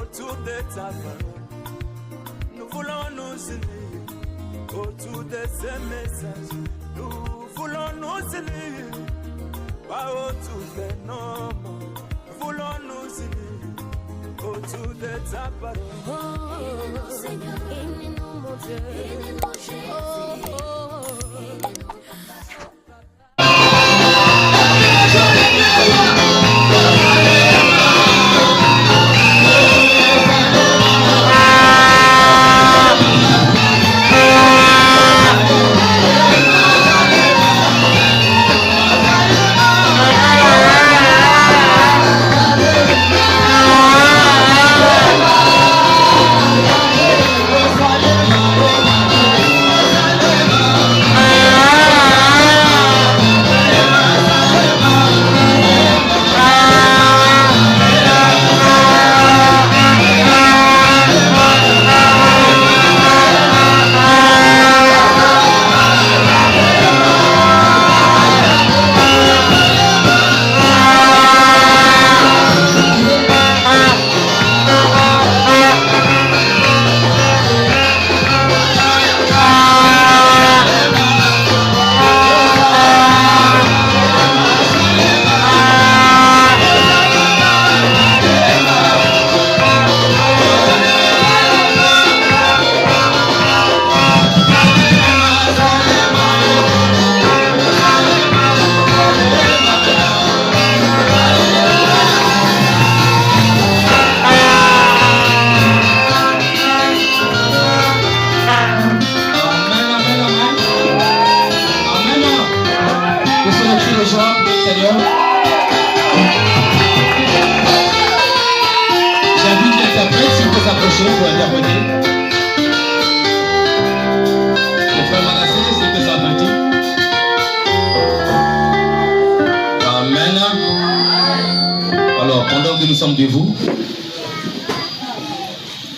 autour de ta parole. Nous voulons nous unir autour de ces messages. Nous voulons nous unir pas autour de nos mots. Nous voulons nous unir autour de ta parole. Oh, Seigneur, aimez-nous, mon Dieu. Aimez-nous, Jésus.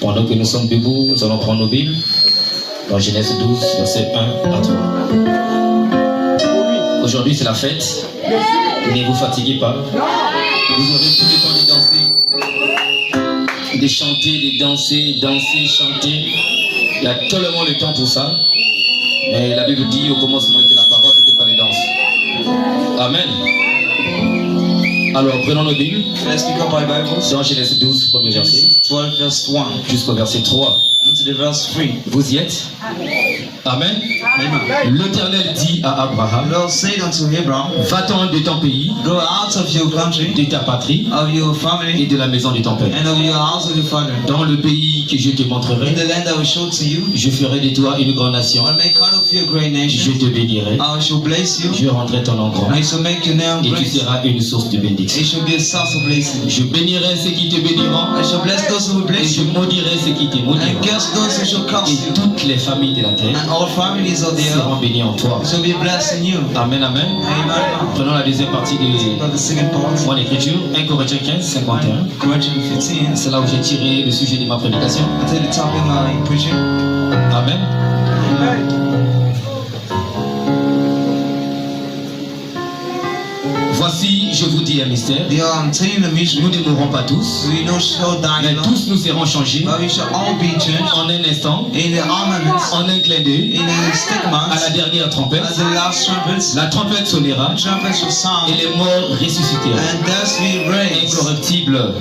Pendant que nous sommes debout, nous allons prendre nos Bibles dans Genèse 12, versets 1 à 3. Aujourd'hui, c'est la fête. Ne vous fatiguez pas. Vous aurez tout le temps de danser, de chanter, de danser, danser, chanter. Il y a tellement le temps pour ça. Mais la Bible dit au commencement était la parole, c'était pas les danses. Amen. Alors, prenons nos Bibles. Let's pick up our Bibles. Dans Genèse 12, premier verset. 12 verse 1. Jusqu'au verset 3. To the verse 3. Vous y êtes? Amen. Amen. L'Éternel dit à Abraham, Lord said unto Abraham, va-t'en de ton pays, go out of your country, de ta patrie, of your et family, de la maison de ton père. and of your house of your father. Dans le pays que je te In montrerai, the land I will show to you, je ferai de toi une grande nation. I'll make out of you a great Je nation. te bénirai. I shall bless you, Je rendrai ton nom grand. and I shall make your name Et tu great. seras une source de bénédiction. It shall be a source of blessing. Je bénirai ceux qui te béniront. I shall bless those who will Et bless je you, maudirai ceux qui te and maudiront. curse those who shall curse Et you. toutes les familles de la terre And all families of the seront earth bénies en toi. shall be blessed in you. Amen, amen. Amen. Prenons la deuxième partie de But the second part, mon écriture, 1 Corinthiens 15, 51. Corinthians 15, C'est là où j'ai tiré le sujet de ma prédication. until the topic of my preaching. Amen. Voici, je vous dis un mystère. I'm telling you the mystery. Nous ne mourrons pas tous, We know shall die mais alone, tous nous serons changés but we shall all be changed en un instant, in the armaments, en un clin d'œil, in the à la stigmas, dernière trompette. as the last trumpets. La trompette sonnera Trumpets shall et sound, les morts ressusciteront, and death will raise, incorruptibles,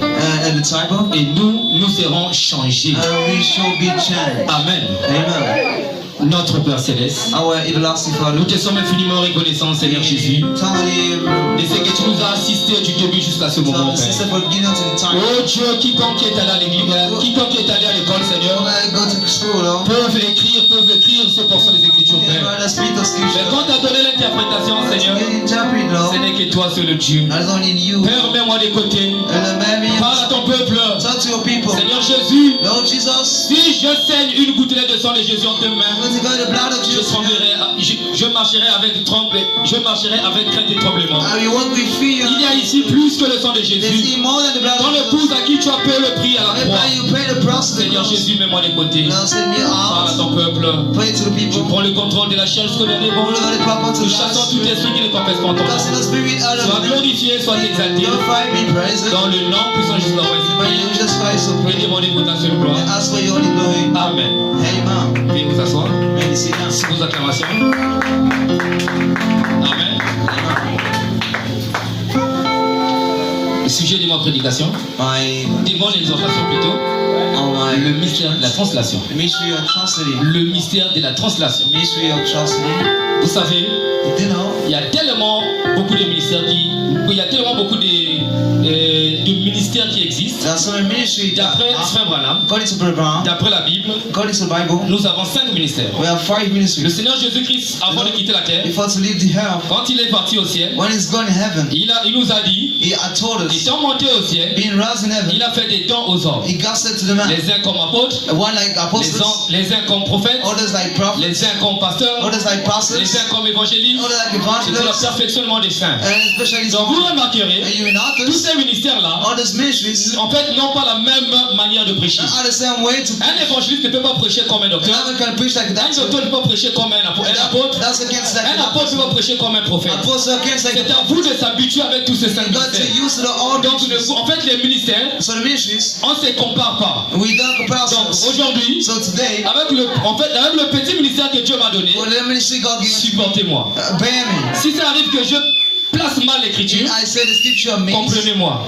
and the type of, et nous serons changés. and we shall be changed. Amen. Amen. Notre Père Céleste, Our everlasting Father, nous te sommes infiniment reconnaissants, Seigneur Jésus, tell you, de ce que tu nous as assisté du début jusqu'à ce moment, tell sister Père. for beginning to the time. Oh Dieu, quiconque est allé à l'église, quiconque est allé à l'école, Seigneur, Go to school, Lord. peuvent écrire ces portions des Écritures, Père. The spirit of Mais scripture. quand tu as donné l'interprétation, Seigneur, Interpret, Lord. ce n'est que toi seul le Dieu. That is only in you. Père, mets-moi de côté. And maybe Parle à ton peuple. talk to your people. Seigneur Jésus, Lord Jesus, si je saigne une gouttelette de sang de Jésus en tes mains, when you got the blood of je Jesus, tremblerai, je marcherai avec crainte et tremblement. I will walk with fear. Il y a ici plus que le sang de There's Jésus. even more than the blood Dans of l'épouse Jesus. à qui tu as payé le prix à la croix. Whereby you pay the price of the Seigneur cross. Jésus, mets-moi de côté. Lord, send me Parle à out. ton peuple. Pray to the Je people. prends le contrôle de la chair jusqu'au dernier All moment. over the papa to Nous the chassons last tout spirit. esprit qui ne confesse pas en ton Casting nom. the spirit out Sois of me. glorifié, sois exalté. Glorify me, praise it. Dans le nom puissant de Jésus, By you, just Jesus Christ of Et praise. demandez pour ta seule gloire. And ask for your holy glory. Amen. Amen. Veuillez vous asseoir. May you sit down. Sous vos acclamations. Amen. Le sujet de ma prédication, My, devant l'exhortation plutôt, le my, mystère de la translation. the mystery of translating. Le mystère de la translation. The mystery of translating. Vous savez, You know, il y a tellement beaucoup de ministères il y a tellement beaucoup de ministères qui existent. there are so many ministries. D'après Frère Branham, According to Brother Brown, d'après la Bible, according to the Bible, nous avons 5 ministères. we have 5 Le ministries. Seigneur Jésus-Christ, avant de quitter la terre, Before to leave the earth, quand il est parti au ciel, when he's gone in heaven, il nous a dit, he had told us, étant monté au ciel, being raised in heaven, il a fait des dons aux hommes. he got said to the man, Les uns comme apôtres, one like apostles, les uns comme prophètes, others like prophets, les uns comme pasteurs, others like pastors, les uns comme évangélistes. others like C'est pour le evangelists, perfectionnement des saints. and especially Donc vous remarquerez, and you in tous others, ces ministères-là, others ministries, en fait, n'ont pas la même manière de prêcher. are the same way to Un évangéliste ne peut pas prêcher comme un docteur. another can preach like Un that. docteur ne peut pas prêcher comme un apôtre. That's against like Un apôtre ne peut pas prêcher comme un prophète. apostle against like C'est à vous de s'habituer avec tous ces cinq you got to ministères. use the all Donc, ministries. en fait, les ministères, So the ministries, on ne se compare pas. we don't compare Donc, ourselves. aujourd'hui, So today, avec le petit ministère que Dieu m'a donné, for the ministry God given, supportez-moi. bear me. Si ça arrive que je place mal l'écriture, I say the scripture means. comprenez-moi.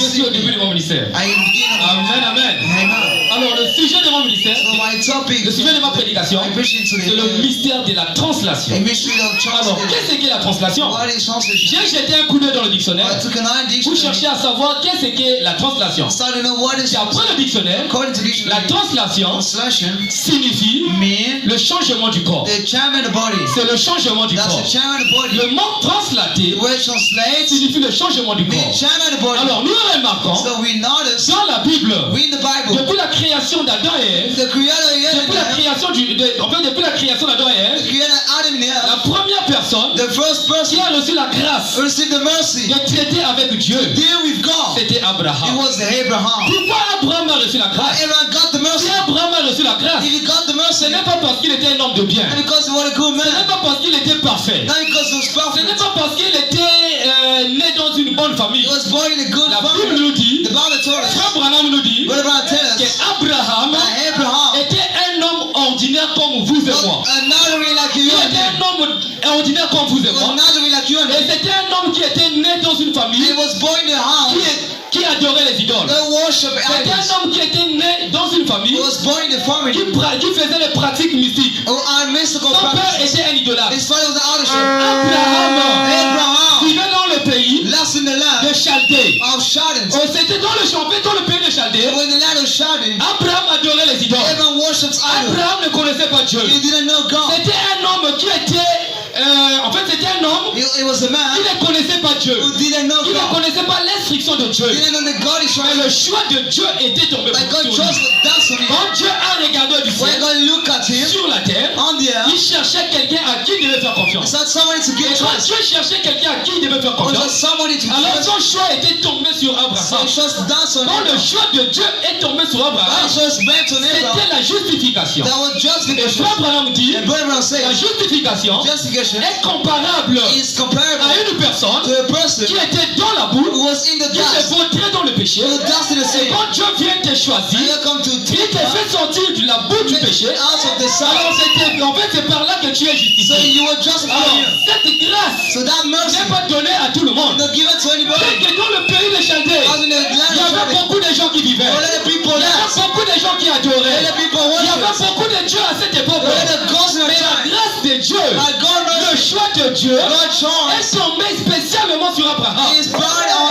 Je suis au début de mon ministère. I am beginning. Amen, amen. Amen. Alors, le sujet de mon ministère, So my topic, le sujet de ma prédication, my preaching c'est today, le mystère de la translation. a mystery of Alors, translation. qu'est-ce qu'est la translation? What is translation? J'ai jeté un coup d'œil dans le dictionnaire I took an eye pour dictionary. chercher à savoir qu'est-ce qu'est la translation. Started to know what is D'après le dictionnaire, according to la dictionary. translation Translation signifie mean le changement du corps. the charm of the body. C'est le changement du That's corps. the charm of the body. Le mot translaté The word translate signifie le changement du the corps. charm of the body. Alors, nous remarquons So we notice, dans la Bible, read the Bible, depuis la création d'Adam et Ève, the creator depuis la création depuis la création d'Adam et the Ève, creator Adam and la Eve, première personne the first qui person a reçu la grâce who received the mercy, de traiter avec Dieu, deal with God. c'était It Abraham. was Abraham. Pourquoi Abraham a reçu la grâce? Abraham got the mercy. Si Abraham a reçu la grâce, If he got the ce mercy, n'est pas parce qu'il était un homme de bien. not because he was a good Ce n'est man, pas parce qu'il était parfait. not because he was Ce n'est perfect. pas parce qu'il était né dans une bonne famille. He was born in a good La Bible family. nous dit, The Bible told us, Frère Branham nous dit, what about tell us, qu'Abraham that Abraham était un homme ordinaire comme vous et moi. was not really like you Il and était me. un homme ordinaire comme vous et He was moi. not really like you and Et me. c'était un homme qui était né dans une He famille was born in a house qui adorait les idoles. that worship C'était idols. un homme qui était né dans une He famille was born in a family qui faisait des pratiques mystiques. who are mystical Son père practices. était un idolâtre. His father was an idol. Abraham vivait dans le pays Lost in the de land Chaldée. of Shadden. Oh, c'était dans le pays de Chaldée. When the land of Shadden, Abraham adorait les idoles. Abraham worships idols. Abraham ne connaissait pas Dieu. He didn't know God. C'était un homme qui était... en fait, c'était un homme He was a man qui ne connaissait pas Dieu. who didn't know Qui ne God. connaissait pas l'instruction de Dieu. Didn't know that God is Mais trying le choix de Dieu était tombé But God sur chose lui. to dance on him. Quand Dieu a regardé du When ciel God looked at him sur la terre, on the il earth, cherchait quelqu'un à qui il devait faire he confiance. said somebody to Et give quand trust. Dieu cherchait quelqu'un à qui il devait faire Or just confiance, somebody to alors trust. son choix était tombé sur So Abraham. he chose to dance on Quand le him. choix de Dieu est tombé sur Abraham, He chose bent on c'était Abraham. la justification. That was Et justification. Frère Branham dit, And Brother Brown la said, justification justification est comparable is comparable à une personne to a person qui était dans la boue, who was in the qui s'est dust, vautré dans le péché. who danced in the Et sea. quand Dieu vient te And choisir, you come to il take te fait sortir de la boue du péché. out of the Alors sun. en fait c'est par là que tu es So justifié. you were justified. Alors cette grâce So that mercy n'est pas donnée à tout le monde. not given to anybody. C'est que dans le pays de Chaldée, As in the il y land of avait Shadden, beaucoup de gens qui vivaient. a lot of people Il y avait danced. beaucoup de gens qui adoraient. A lot of people Il y avait worship. beaucoup de dieux à cette époque. A lot of gods in our Mais la time. grâce de Dieu, But God le mercy, choix de Dieu God chose. est tombé spécialement sur Abraham. He is buried Et on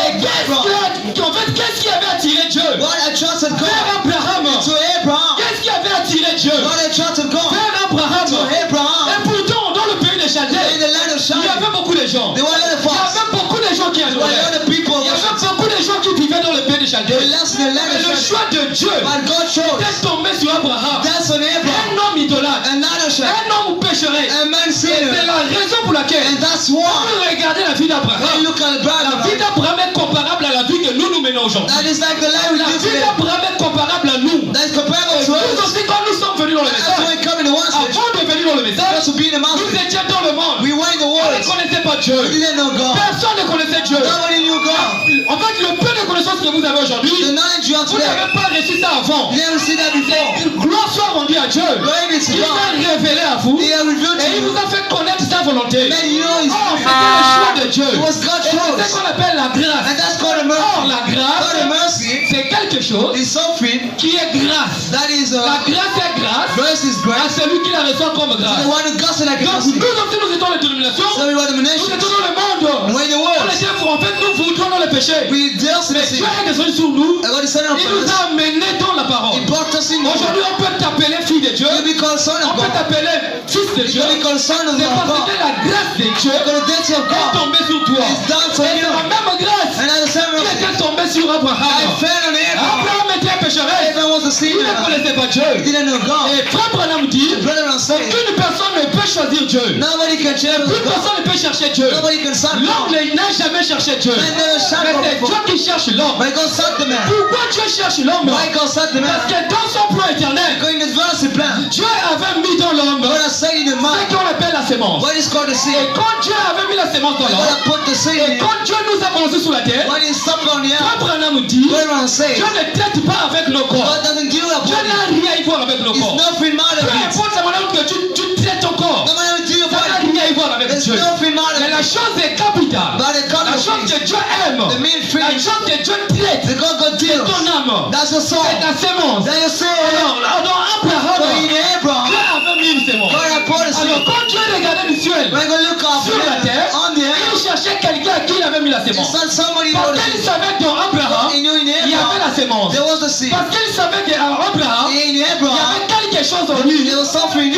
Abraham. en fait, qu'est-ce qui avait attiré Dieu God attracted vers God Abraham? to Abraham. Qu'est-ce qui avait attiré Dieu God attracted God vers Abraham? to Abraham. Et pourtant, dans le pays de In Chaldée, the land of il y Shadden, avait beaucoup de gens. there were a lot of Il y folks. avait beaucoup de gens qui There were a lot adoraient. of people Il y avait worship. beaucoup de gens qui vivaient dans le pays de Chaldée. They lost in the land Mais of le Shadden. choix de Dieu But God chose. est tombé sur Abraham. That's on Abraham. Un homme idolâtre, Another Shadden. un homme pécheré. A man Et c'est sinner. la raison pour laquelle laquelle, And that's quand why vous regardez la vie when d'Abraham, you look at la vie Abraham, d'Abraham est comparable à la vie que nous menons aujourd'hui. that is like the life we La live vie today. d'Abraham est comparable à nous. That is comparable to Nous us. aussi, quand nous sommes venus dans le That's why message, we come in the one stage. avant de venir dans le message, Just to be in the nous mountain. étions dans le monde. We were in the On ne world. connaissait pas Dieu. We didn't know God. Personne ne connaissait Dieu. Nobody knew God. En fait, le peu de connaissances que vous avez aujourd'hui, The knowledge you have vous today, n'avez pas reçu ça avant. you never seen that before. Gloire soit rendue à Dieu. Glory be to Il God. s'est révélé à vous. He has revealed Et il to vous you. a fait connaître sa volonté. Man, you know His Or, spirit. c'était le choix de Dieu. It was God's Et c'est choice. ce qu'on appelle la grâce. And that's called a Or, mercy. la God, a grâce, mercy c'est quelque chose is something qui est grâce. that is La grâce est grâce grace is à grace. celui qui la reçoit comme The grâce. one who got to like Donc, mercy. nous aussi, nous étions les dénominations. So we were the Nous nation. étions dans le monde. We're in the On world. était pour, en fait, nous voulions dans le péché. We dealt in the Mais sin. Dieu est descendu sur nous. And God is sending Il nous us. a amenés dans la parole. He brought us in the Aujourd'hui, world. on peut t'appeler fille de Dieu. You be called son On of peut God. t'appeler fils de You Dieu. be called son of C'est parce God. que la grâce de Dieu Because the deity of est God tombée sur toi. is down for Et you. c'est la même grâce And at the same qui mercy, était tombée sur I Abraham. fell on Abraham. Abraham était un pécheresse. Abraham was a Il sinner. ne connaissait pas He Dieu. didn't know God. Et frère Branham dit Brother and sister, qu'une personne ne peut choisir Dieu. nobody can change Une God. personne ne peut chercher Dieu. Nobody can serve L'homme God. n'a jamais cherché Dieu. Man never Mais served God c'est before. Dieu qui cherche l'homme. But God served the man. Pourquoi Dieu cherche l'homme? Why God served the Parce man? que dans son plan éternel, Because in His mercy plan, Dieu avait mis dans l'homme God has said in the ce mind qu'on appelle la sémence. what is called the Et seed. quand Dieu avait mis la sémence dans God l'homme, has put the seed et in quand Dieu nous a commencé sur la terre, When He stopped on the earth, Frère Branham dit, Brother and Dieu sister, ne traite pas avec nos corps. God doesn't deal with Dieu body. n'a rien à y voir avec nos It's corps. nothing matter Peu with it. importe la manière que tu traites ton corps, No matter what you do ça n'a body, rien à y voir avec there's Dieu. nothing matter Mais la with it. chose est capitale. But the La chose concept que Dieu aime, the main la thing, chose que Dieu traite, the God c'est deals. ton âme, That's your soul. c'est ta sémence. That's your soul. Alors, dans Abraham, So in Dieu Abraham, avait mis une sémence. God had put a seed. Alors, quand Dieu regardait le ciel, When God look up sur la terre, on the earth, il cherchait quelqu'un à qui il avait mis la he sémence. saw somebody Parce who qu'il savait que dans Abraham, He knew in il y avait la Abraham sémence. there was a seed. Parce qu'il savait qu'à Abraham, In il y Abraham, avait quelque chose en lui. there was something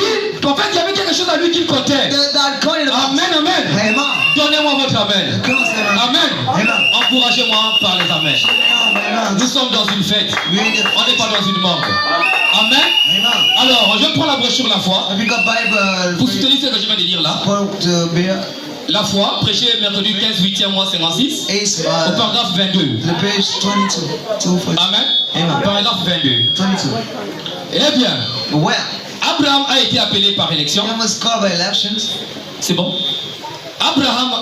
En fait, il y avait quelque chose en lui qu'il comptait. that called it a Amen, amen. Amen. Donnez-moi votre amen. Come on, Stephen. Amen. Amen. Encouragez-moi par les amens. Amen. Nous sommes dans une fête. We need On n'est pas dans une manque. Amen. Amen. Alors, je prends la brochure La foi. Have you got Bible? Pour soutenir ce que je viens de dire là. Point to beer. La foi, prêché mercredi 15, 8e mois 56, Ace, au paragraphe 22. the page 22. 242. Amen. Amen. Paragraphe 22. 22. Eh bien, Well, Abraham a été appelé par élection. Abraham was called by elections. C'est bon. Abraham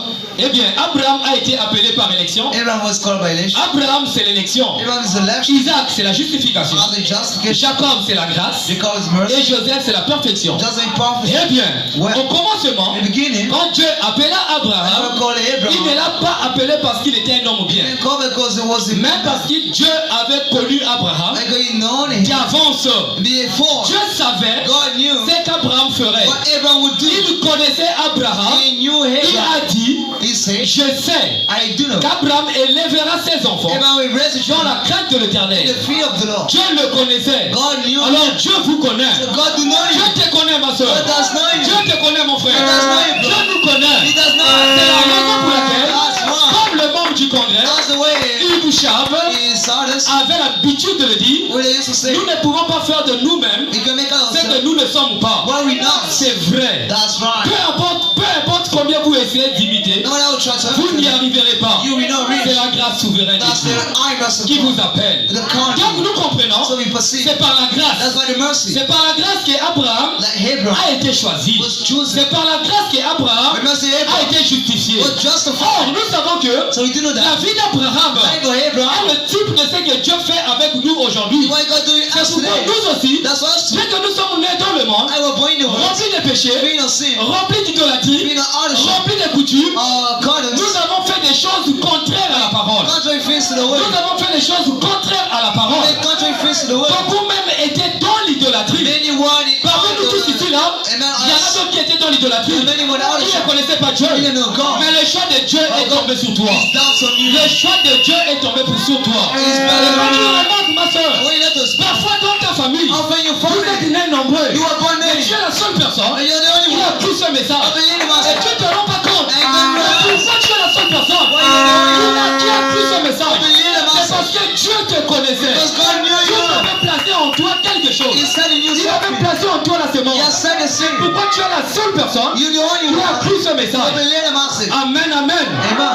a été appelé par élection. Abraham was called by election. Abraham, c'est l'élection. Abraham is election. Isaac, c'est la justification. Father justification. Jacob, c'est la grâce. Jacob is mercy. Et Joseph, c'est la perfection. Just a prophecy. Eh bien, Ouais. au commencement, In the beginning, quand Dieu appela I Abraham, will call il ne Abraham. l'a pas appelé parce qu'il était un homme He bien, didn't call because it was a mais man. parce que Dieu avait connu Abraham Because he known him d'avance. before. Dieu savait God knew ce qu'Abraham ferait. what Abraham would do. Il connaissait Abraham. He knew Il Abraham. a dit, He said, je sais I do know. qu'Abraham élèvera ses enfants Abraham will raise a dans child la crainte de in l'éternel. the fear of the Lord. Dieu le connaissait. God knew Alors him. Dieu vous connaît. So God do know Dieu you. te connaît, ma soeur. God does know you. Dieu te connaît, mon frère. He does know you, bro. Dieu nous connaît. He does know C'est la you. raison pour laquelle, That's why. comme le membre du congrès, That's the way Ibou Chab he saw this. avait l'habitude de le dire, What they used to say. nous ne pouvons pas faire de nous-mêmes We can make out ce que ourselves nous ne sommes pas. what we not. C'est vrai. That's Peu right. importe combien vous essayez d'imiter, No one else try to vous n'y arriverez pas. You will not C'est reach. la grâce souveraine de That's Dieu the eyeglass of qui vous God. appelle. The Donc content. nous comprenons, So we perceive. c'est par la grâce. That's why the mercy. C'est par la grâce qu'Abraham Like Abraham a été choisi. was chosen. C'est par la grâce qu'Abraham The mercy a Abraham été justifié. was Or, justified. nous savons que So we do know la that. vie d'Abraham Life of est Abraham. le type de ce que Dieu fait avec nous aujourd'hui. What God doing C'est us pourquoi today. nous aussi, That's us too. dès que nous sommes nés dans le monde, I was born in the world. remplis de péchés, Being of sin. remplis d'idolâtrie, Being of artistry. remplis de coutumes, Customs. nous avons fait des choses contraires à la parole. Contrary things to the word. Nous avons fait des choses contraires à la parole. Make contrary things to the word. Donc vous-même étiez dans l'idolâtrie. Many want it. Parmi nous tous ici là, il y en a d'autres qui étaient dans l'idolâtrie. Many want out. Qui ne connaissaient pas Dieu. They know God. Mais le choix de Dieu est tombé sur toi. It's down on you. Le choix de Dieu est tombé sur toi. It's Et better quand than tu you. remarques, ma soeur, When you let us parfois dans ta famille, often your vous êtes family, nés nombreux. you are born Mais tu es many. la seule personne But you're the only qui a one. pris ce message. But you Et tu ne te rends pas compte. I don't Mais realize. pourquoi tu es la seule personne Why you're the only one. qui a pris ce message? But you the C'est parce que Dieu te connaissait. Because God knew Dieu you. avait placé en toi quelque chose. He started new Il avait something. placé en toi la He semence. has started saying, Pourquoi tu es la seule personne you're the only qui a one cru ce who message? believe the message. Amen, amen. Amen.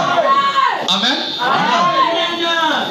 Amen.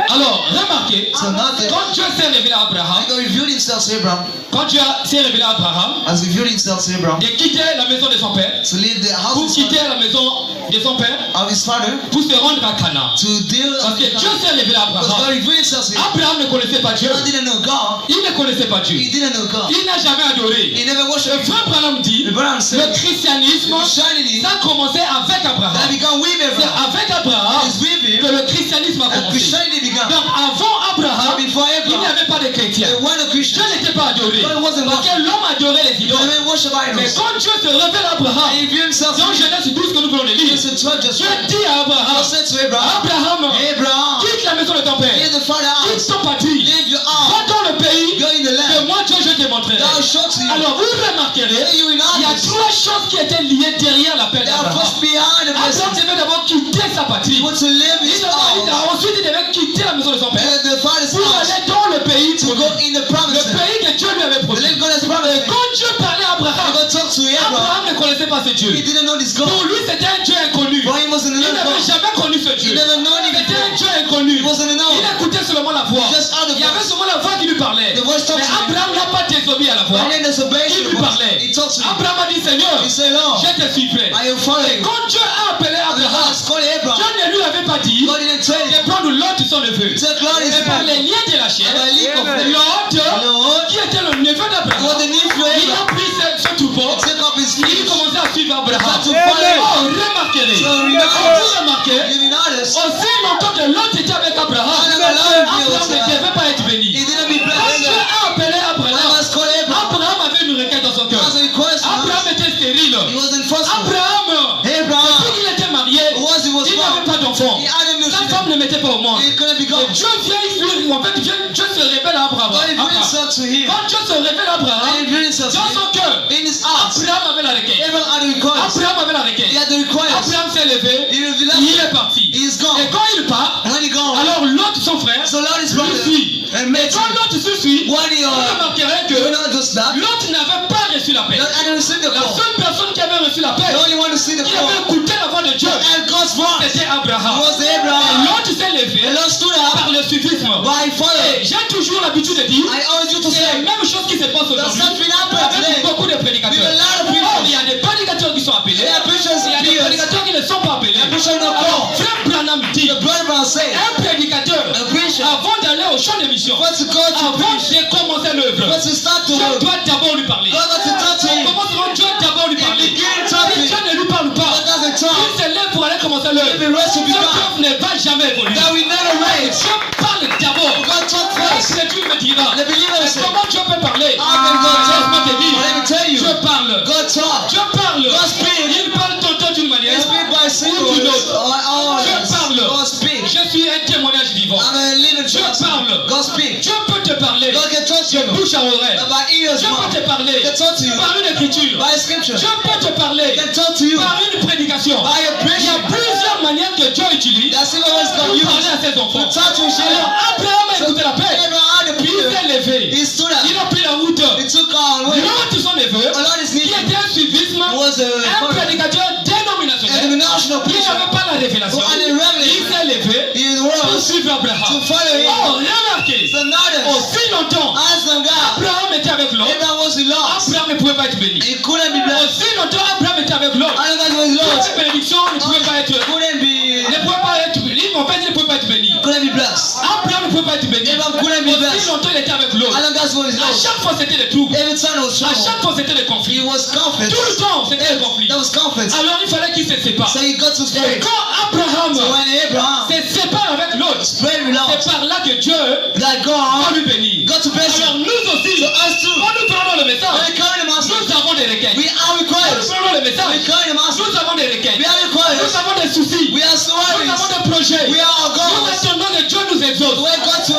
Alors, remarquez, So nothing. quand Dieu s'est révélé à Abraham, God revealed himself to Abraham. quand Dieu s'est révélé à Abraham, Has revealed himself to Abraham de quitter la maison de son père, to leave the house pour of his quitter father- la maison de son père, of his father pour se rendre à Canaan. to deal Parce que Dieu s'est révélé à because God Abraham. revealed himself to him. Abraham ne connaissait pas Dieu. Abraham didn't know God. Il ne connaissait pas Dieu. He didn't know God. Il n'a jamais adoré. He never Le worshipped him. frère Branham dit, The Branham le said, christianisme, Christianity ça a commencé avec that Abraham. began with C'est Abraham. avec Abraham It's with him que le christianisme a that commencé. Christianity began. Donc avant Abraham, Before il n'y Abraham, avait pas de chrétiens. there were no Dieu Christians. n'était pas adoré. God wasn't Parce que l'homme adorait les He idoles. didn't worship Mais idols. quand Dieu se révèle à Abraham, He revealed himself to dans him. Genèse 12 que nous voulons lire, Listen to just Dieu dit à Abraham, God said to Abraham, Abraham, Abraham, quitte la maison de ton père, leave the father quitte house, ton patrie, leave your va arm, dans le pays go in the que land. moi Dieu je te montrerai. Thou shalt see. Alors vous remarquerez, You will il y a not. trois choses qui étaient liées derrière l'appel They are d'Abraham. first behind the Abraham blessing. devait d'abord quitter sa patrie. He wants to live his house. Ensuite il devait quitter la maison de son père And the father's pour house aller dans le pays to promis. go in the Le promised land. pays que Dieu lui avait The promis. land God has promised. Quand Dieu parlait à Abraham, God talked to Abraham. Abraham ne connaissait pas ce Dieu. He didn't know this God. Pour lui, c'était un Dieu inconnu. For him wasn't Il a n'avait God. jamais connu ce He Dieu. never known him C'était un before. Dieu inconnu. He wasn't a known. Il écoutait seulement la voix. He just heard the Il y avait voice. seulement la voix qui lui parlait. The voice talked Mais to him. Abraham n'a pas désobéi à la voix. And then there's a Il baby lui voice. parlait. He talked to him. Abraham a dit, Seigneur, He said, Lord, je te suivrai. I am following. Quand Dieu a appelé The Abraham, Lord called Dieu Abraham. ne lui avait pas dit God didn't tell de him. prendre l'autre son neveu. Take Lord his Mais par son. les liens de la chair, By leap of faith. l'autre, Lord, qui était le neveu was d'Abraham, the nephew of il a Abraham. pris ce troupeau, Take up his il feet. commençait à suivre Abraham. Start to follow. Oh, remarquez. So Vous remember, remarquez, you notice, aussi longtemps que l'autre était avec Abraham, Abraham ne devait pas être béni. he didn't be Quand Dieu blessed. a appelé God Abraham, has called Abraham. Abraham avait une requête dans son cœur. As a request, Abraham était stérile. he wasn't fruitful. Abraham, Abraham, depuis qu'il était marié, once he was il n'avait born, pas d'enfant. he had no Sa children. femme ne mettait pas au monde. He couldn't be Et God. Dieu vient, en fait, Dieu se révèle à Abraham. God revealed himself to him. Quand Dieu se révèle à God Abraham, revealed himself to dans him. son cœur, In his heart, Abraham avait la requête. Abraham had a request. Abraham avait la He requête. had the request. Abraham s'est levé, He revealed il himself. est parti. He is gone. Et quand il part, When he gone, alors l'autre, son frère, so Lord is le brother suit. and Et met quand him. l'autre se suit, vous When he remarquerez you que not just that, l'autre n'avait pas reçu la paix. not I didn't receive the La call. seule personne qui avait reçu la paix, The only one to see the qui call avait écouté la voix de Dieu, and God's voice c'était Abraham. was Et Abraham. l'autre s'est levé The Lord stood up par le suivisme. by Et following. j'ai toujours l'habitude de dire, I always used to c'est la say, même chose qui se passe the aujourd'hui same thing happened avec today. beaucoup de With prédicateurs. a lot of Oh, people. il y a des prédicateurs qui sont appelés, There are preachers il y a and des peers. prédicateurs qui ne sont pas appelés. The preacher no Alors, call. frère Branham dit, The brother said, un prédicateur, a preacher, avant d'aller au champ de mission, wants to go to avant preach, de commencer l'œuvre, wants to start to Dieu work. doit d'abord lui parler. God got to talk to him. Comment Dieu d'abord lui parler? He began Si talking. Dieu ne lui parle pas, God doesn't il talk. se lève pour aller commencer l'œuvre. If he wants to Ce become, peuple ne va jamais évoluer. that we never raise. Dieu parle d'abord. God talk Le first. créature me dira, The believer mais will say, comment Dieu peut parler? How can God talk? Laisse-moi te dire, Let me tell you, Dieu parle. God talk. Dieu parle. God speak. Il parle tantôt d'une manière. He speak by Ou singles d'une autre. or others. Dieu parle. God speak. Je suis un témoignage vivant. I'm a living Dieu trust. parle. God speak. Dieu peut te parler God can talk to de you. bouche à oreille. By ears, Dieu peut mouth. te parler He can talk to you. par une écriture. By scripture. Dieu peut te parler He can talk to you. par une prédication. By a Il y a preaching. plusieurs manières que Dieu utilise That's the always pour God use. parler à ses enfants. To talk to his Alors children. Abraham a écouté la paix. Abraham had a Il s'est Peter. levé. He stood Il up. a pris la route. He took our way. L'autre son neveu, Allah is qui needed. était un suivisme, Was un a prédicateur and dénominationnel, the national qui preacher. n'avait pas la révélation. Who had a Il revelation. s'est levé He pour was suivre to Abraham. follow him. Oh, remarquez, So notice, aussi longtemps, as the God, Abraham était avec l'autre, Abraham was lost. Abraham ne pouvait pas être béni. He couldn't be blessed. Aussi longtemps, Abraham était avec l'autre. As God was Toutes lost. ces bénédictions ne pouvaient pas être, Couldn't be béni. En fait, il ne pouvait pas être béni. couldn't be blessed. Abraham ne pouvait pas être béni. Abraham couldn't be Aussi blessed. longtemps, il était avec l'autre. As God was À lost. chaque fois, c'était des troubles. Every time there was À trouble. chaque fois, c'était des He conflits. was confident. Tout le temps, c'était des conflits. There was confidence. Alors, il fallait qu'il se sépare. So he got to Et spread. quand Abraham So when Abraham se sépare avec l'autre, spread with c'est us, par là que Dieu that va God lui bénir. got to bless Alors, him. nous aussi, So us too. quand nous prenons le When message, we carry the master, nous avons des requêtes. we are Quand nous required. prenons le We message, carry the master. nous avons des requêtes. We are Nous required. avons des soucis. We are Nous avons sorry. des projets. We are our Nous goals. attendons que Dieu nous exauce. We got to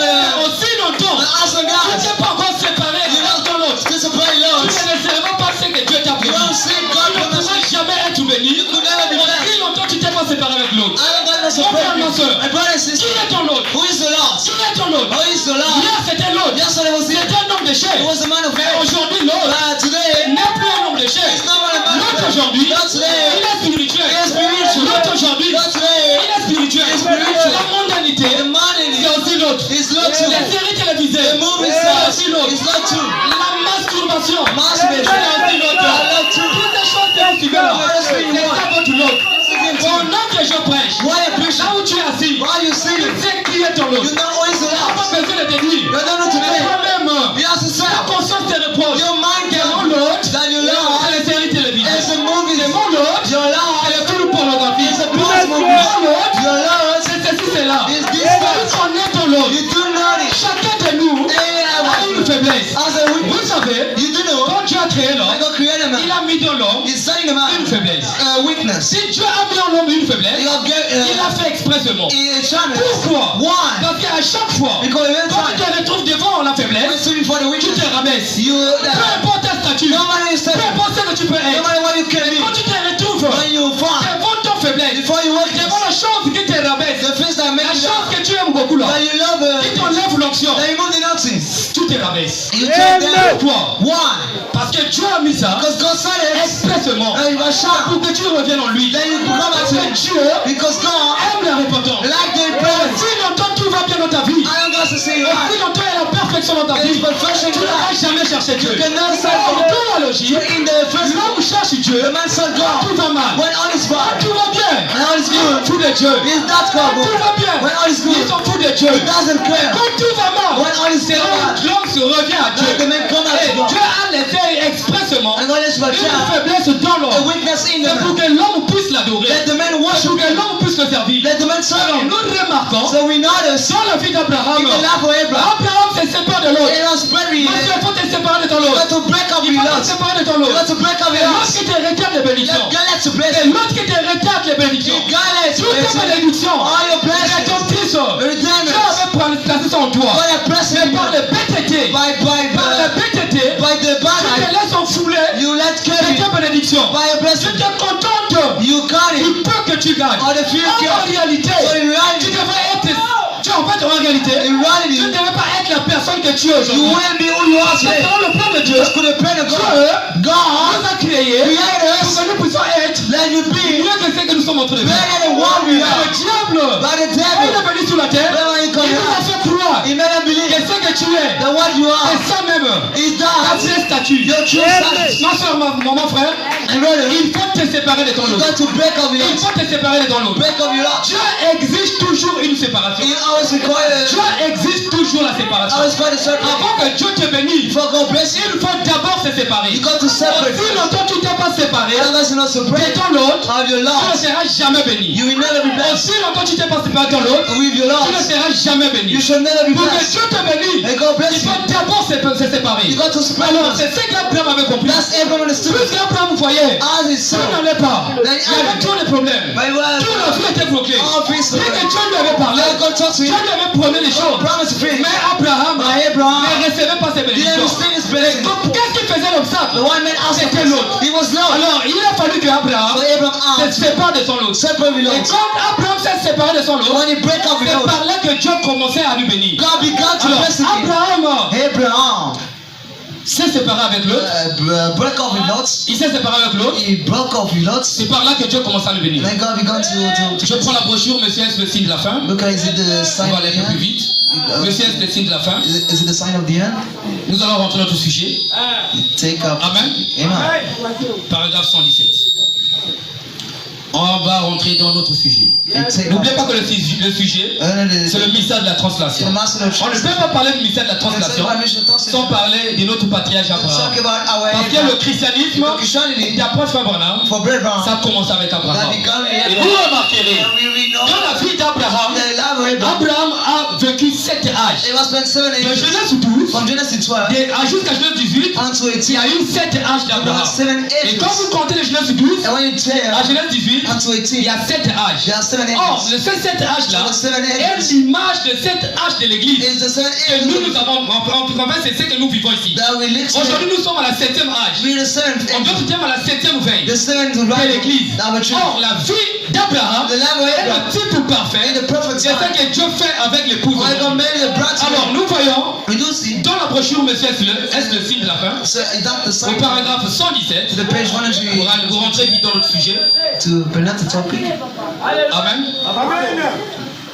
Aussi longtemps, ask tu God. n'es pas encore séparé You l'un de l'autre. to supply Tu Lord. ne laisseras pas ce que Dieu t'a You promis. don't see Tu God ne promise. pourras jamais être béni. You could never be Aussi blessed. longtemps tu t'es pas séparé avec l'autre. I don't got no Mon frère, ma support. soeur, My brother and qui sister, est ton autre? who is the Lord? Qui est ton autre? Who is the Lord? Hier c'était l'autre. Yesterday was C'était it. un homme de chair. He was a man of today, Il est spirituel. He is spiritual. L'autre aujourd'hui, God today, il est spirituel. He is spiritual. La mondanité, the money c'est aussi l'autre. is not too. Les séries télévisées, The movie c'est stars aussi l'autre. is not too. La masturbation, Masturbation. c'est aussi l'autre. I love too. Toutes ces choses que vous suivez là, c'est ça votre l'autre. Pendant que je prêche, Why a Christian? là où tu es assis, Why you tu singing? sais qui est ton You l'autre. know who is the Tu n'as pas Lord. besoin de te dire. You don't know today. Toi-même, You have to ta say, conscience te reproche. your mind C'est mon can l'autre, that you c'est love. les séries télévisées. It's a movie. C'est mon l'autre, Your love. c'est le film pornographie. It's a Mon past movie. l'autre, Your love c'est ceci, c'est là. is Tu this one. connais ton l'autre. You do know it. Chacun de nous a une faiblesse. As a Vous witness, savez, you do know. quand Dieu a créé l'homme, God created il man. a mis dans l'homme He's saying the une man faiblesse. weakness. Si Dieu a mis en l'homme une faiblesse, You have il a fait expressément. channel. Pourquoi? Why? Parce qu'à chaque fois, Because every quand tu time te retrouves devant la when faiblesse, stood before the tu witness, te rabaisses. you Peu importe ta statut, no matter your peu status, importe ce que tu peux no être, matter what you can quand be, tu te retrouves when you find devant ton faiblesse, before you work, devant la chose qui te rabaisse, the face that la makes you chose que tu aimes beaucoup là, that you love, qui t'enlève l'onction, that you move the nothing, tu te rabaisses. you take that. Pourquoi? Why? Parce que Dieu a mis ça Because God said it, expressément and you will shout. pour que tu reviennes en lui. Then you come back Parce to que Him. Dieu Because God, aime la repentance. like the parents, Si longtemps tout va bien dans ta vie, I am going to say et right. si longtemps il y a la perfection dans ta There is vie, perfection tu in ne vas life. jamais chercher Dieu. You cannot Or, search for dans la logique, in the first l'homme cherche Dieu, the man said quand tout God, va mal. when all is Quand bad, tout va bien, when all is il s'en good, fout de Dieu. is that Quand God. tout va bien, When all is il good, s'en fout de Dieu. he doesn't care. Quand tout va mal, When all is c'est là bad, où l'homme se revient à Dieu. now the man come out Et to God. Dieu a laissé expressément And God is for une child, faiblesse dans a l'homme. weakness in the C'est pour man. que l'homme puisse l'adorer. Let the man C'est worship pour que him. l'homme puisse le servir. Let the man serve Alors him. nous remarquons So we notice dans la vie d'Abraham, in the life of Abraham, Abraham s'est séparé de l'autre. it was very Parce qu'il faut te séparer de ton you l'autre. got to break up Il with faut te us. séparer de ton You l'autre. got to break up with C'est l'autre us. qui te retarde les bénédictions. God lets you bless C'est you. l'autre qui te retarde les bénédictions. God lets you Toutes bless tes you. bénédictions, All your blessings, rédemptrices, your Dieu redemptions, avait placé ça en toi. God has blessed Mais you par le BTT, by par le BTT, the tu bad te laisses enfouler you let de carry tes bénédictions. by your Tu blessing. te contentes You got du it. peu que tu gagnes. Or the few you En get. réalité, So in tu reality, devrais être. En fait, en réalité, in tu reality, ne devrais pas être la personne que tu es you aujourd'hui. won't be who you are C'est today. selon le plan de Dieu. Just for the plan of Dieu God. God nous a créés created pour us. que nous puissions être Let you be mieux que ce que nous sommes en train de faire. better than what we Le are. diable, By the quand il devil, est venu sur la terre, whenever he il comes nous a out, fait croire he made them que believe ce que tu es, that what you c'est are ça même. is Ta that vraie statut. your true status. Ma soeur, mon frère, And brother, il faut te séparer de ton you autre. got to break up with Il us. faut te séparer de ton autre. Break up with us. Dieu exige toujours une séparation. He always requires, Dieu exige toujours la séparation. always requires a certain. Avant que Dieu te bénisse, Before God bless you, il faut d'abord se séparer. you got to separate. Si longtemps tu t'es pas séparé Otherwise, you're not de separate ton autre, of your tu ne Lord. seras jamais béni. You will never be blessed Si longtemps tu t'es pas séparé de ton autre, with your tu ne Lord. seras jamais béni. You shall never be Pour que blessed. Dieu te bénisse, And God il bless you. faut d'abord se séparer. You got to separate Alors, us. c'est ce qu'Abraham avait compris. That's Abraham understood. Plus qu'Abraham voyait, As his tout son. n'allait pas. Il y avait tous les problèmes. My wife, Tout le tout était bloqué. all peace. Dès que Dieu lui avait parlé, God talked to Dieu him. lui avait promis les choses. Promise to free. Mais Abraham My Abraham ne recevait pas ses didn't bénédictions. understand his blessing. Donc, qu'est-ce qui faisait l'obstacle? The one man asked C'était l'autre. He was Lord. Alors, il a fallu que Abraham So Abraham se asked, sépare de son autre. separate with Et us. quand Abraham s'est séparé de son autre, When he break up with c'est us, par là que Dieu commençait à lui bénir. God began to Alors, bless him. Abraham Abraham s'est séparé avec l'autre. broke up with Lot. Il s'est séparé avec l'autre. He broke up with Lot. C'est par là que Dieu commençait à lui bénir. Then God began to Je prends la brochure, monsieur, est-ce le signe de la fin? look at, is it the On sign va of aller the un peu plus end? vite. Monsieur, est-ce le signe de la fin? Is it the sign of the end? Nous allons rentrer dans notre sujet. Take up. Amen. Amen. Paragraphe 117. On va rentrer dans notre sujet. Take up. N'oubliez pas que le sujet, c'est le mystère de la translation. The master of On ne peut pas parler du mystère de la translation sans parler de notre patriarche Abraham. Talk about our Parce que le christianisme, Christianity d'après Frère Branham, for bread bound. ça commence avec Abraham. That began Et with vous Abraham. remarquerez, And we know dans la vie d'Abraham, the life of Abraham. Abraham a vécu 7 âges. It was spent 7 De ages. Genèse 12 From Genesis 12 jusqu'à Genèse 18, unto il y 18. a eu 7 âges There d'Abraham. were 7 Et quand ages. vous comptez les Genèse 12 And when you tell à Genèse 18, unto il 18, y a 7 âges. there are 7 Or, ages. le 7 âges-là The 7 est ages l'image de 7 âges de l'Église. is the 7 Que nous ages avons, en fait, c'est ce que nous vivons ici. that we live Aujourd'hui, today. nous sommes à la 7e âge. We're the 7th En age. d'autres termes, à la 7e veille The 7th de right l'Église. of our church. Or, la vie d'Abraham The life of est Abraham le type parfait is the perfect de ce sign. que Dieu fait avec l'épouse. Why God made the bride Alors nous voyons We do see. dans la brochure, monsieur, est-ce le signe de la fin? So is that the Au sign? paragraphe 117, To the page 100. vous rentrez vite dans notre sujet. To present the topic. Amen.